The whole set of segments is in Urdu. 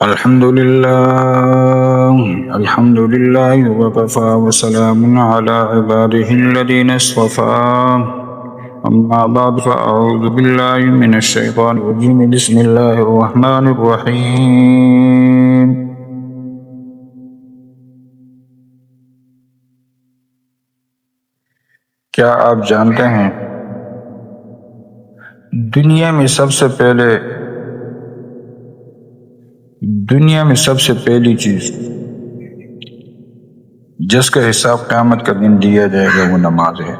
الحمد لله وكفى وسلام على عباده الذين اصطفى. أما بعد فأعوذ بالله من الشيطان الرجيم. بسم الله الرحمن الرحيم. کیا آپ جانتے ہیں دنیا میں سب سے پہلی چیز جس کا حساب قیامت کا دن دیا جائے گا وہ نماز ہے.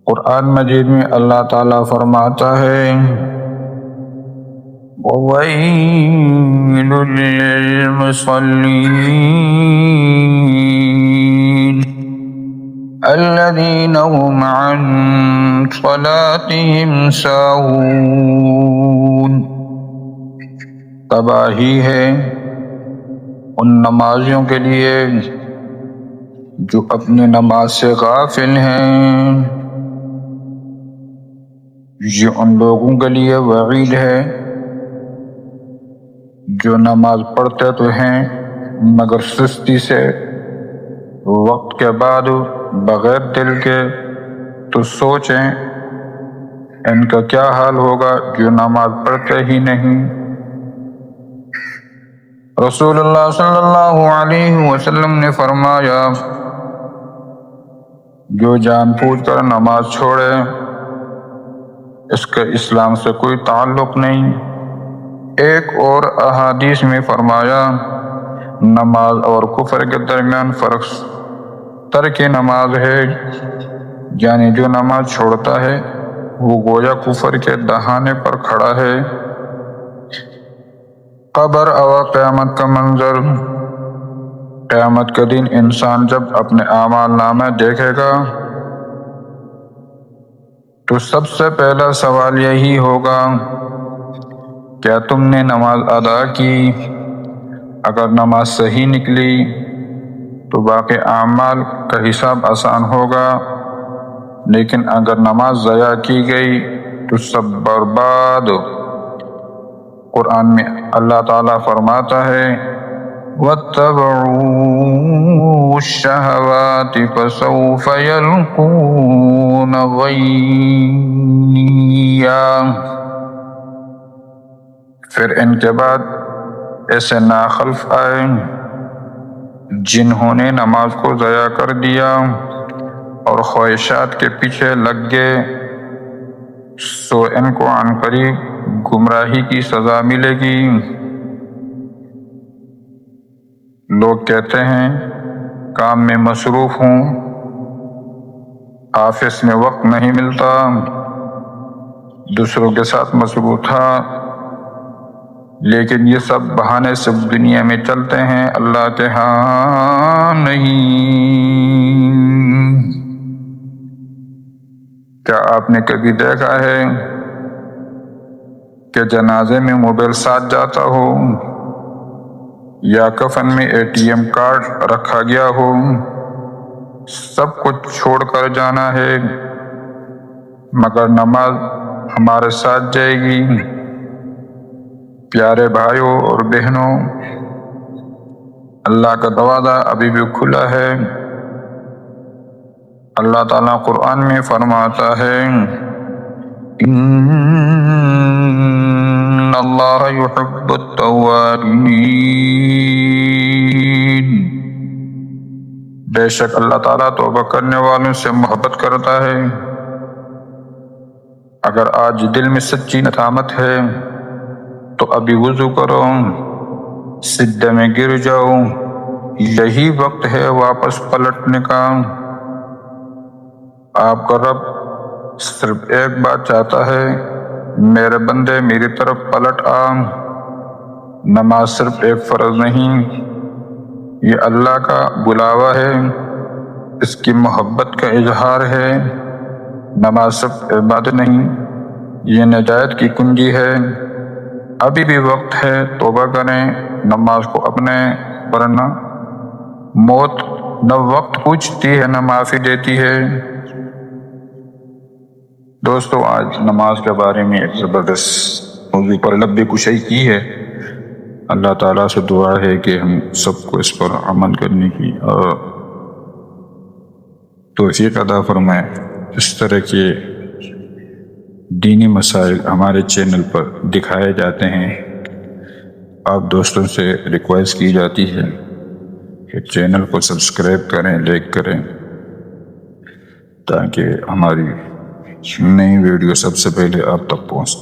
قرآن مجید میں اللہ تعالیٰ فرماتا ہے وَوَيْلٌ لِّلْمُصَلِّينَ الَّذِينَ هُمْ عَنْ صَلَاتِهِمْ سَاهُونَ. تباہی ہے ان نمازیوں کے لیے جو اپنی نماز سے غافل ہیں. یہ ان لوگوں کے لیے وعید ہے جو نماز پڑھتے تو ہیں مگر سستی سے، وقت کے بعد بغیر دل کے. تو سوچیں ان کا کیا حال ہوگا جو نماز پڑھتے ہی نہیں. رسول اللہ صلی اللہ علیہ وسلم نے فرمایا جو جان بوجھ کر نماز چھوڑے اس کا اسلام سے کوئی تعلق نہیں. ایک اور احادیث میں فرمایا نماز اور کفر کے درمیان فرق ترک نماز ہے، یعنی جو نماز چھوڑتا ہے وہ گویا کفر کے دہانے پر کھڑا ہے. قبر اور قیامت کا منظر. قیامت کے دن انسان جب اپنے اعمال نامہ دیکھے گا تو سب سے پہلا سوال یہی ہوگا کیا تم نے نماز ادا کی؟ اگر نماز صحیح نکلی تو باقی اعمال کا حساب آسان ہوگا، لیکن اگر نماز ضائع کی گئی تو سب برباد. قرآن میں اللہ تعالیٰ فرماتا ہے وَاتَّبَعُوا الشَّهَوَاتِ فَسَوْفَ يَلْقُونَ غَيًّا. پھر ان کے بعد ایسے ناخلف آئے جنہوں نے نماز کو ضائع کر دیا اور خواہشات کے پیچھے لگ گئے، سو ان کو عنقریب گمراہی کی سزا ملے گی. لوگ کہتے ہیں کام میں مصروف ہوں، آفس میں وقت نہیں ملتا، دوسروں کے ساتھ مصروف تھا، لیکن یہ سب بہانے سے دنیا میں چلتے ہیں، اللہ کے ہاں نہیں. کیا آپ نے کبھی دیکھا ہے کہ جنازے میں موبائل ساتھ جاتا ہو یا کفن میں ATM کارڈ رکھا گیا ہو؟ سب کچھ چھوڑ کر جانا ہے مگر نماز ہمارے ساتھ جائے گی. پیارے بھائیوں اور بہنوں، اللہ کا دروازہ ابھی بھی کھلا ہے. اللہ تعالیٰ قرآن میں فرماتا ہے ان اللہ یحب التوابین. بے شک اللہ تعالیٰ توبہ کرنے والوں سے محبت کرتا ہے. اگر آج دل میں سچی ندامت ہے تو ابھی وضو کرو، سجدے میں گر جاؤ، یہی وقت ہے واپس پلٹنے کا. آپ کا رب صرف ایک بات چاہتا ہے میرے بندے میری طرف پلٹ آ. نماز صرف ایک فرض نہیں، یہ اللہ کا بلاوا ہے، اس کی محبت کا اظہار ہے. نماز صرف عبادت نہیں، یہ نجات کی کنجی ہے. ابھی بھی وقت ہے، توبہ کریں، نماز کو اپنے، ورنہ موت نہ وقت پوچھتی ہے نہ معافی دیتی ہے. دوستو، آج نماز کے بارے میں ایک زبردست موضوع پر لب کشائی کی ہے. اللہ تعالیٰ سے دعا ہے کہ ہم سب کو اس پر عمل کرنے کی اور توفیق عطا فرمائے۔ اس طرح کے دینی مسائل ہمارے چینل پر دکھائے جاتے ہیں۔ آپ دوستوں سے ریکویسٹ کی جاتی ہے کہ چینل کو سبسکرائب کریں، لائک کریں، تاکہ ہماری نئی ویڈیو سب سے پہلے آپ تک پہنچ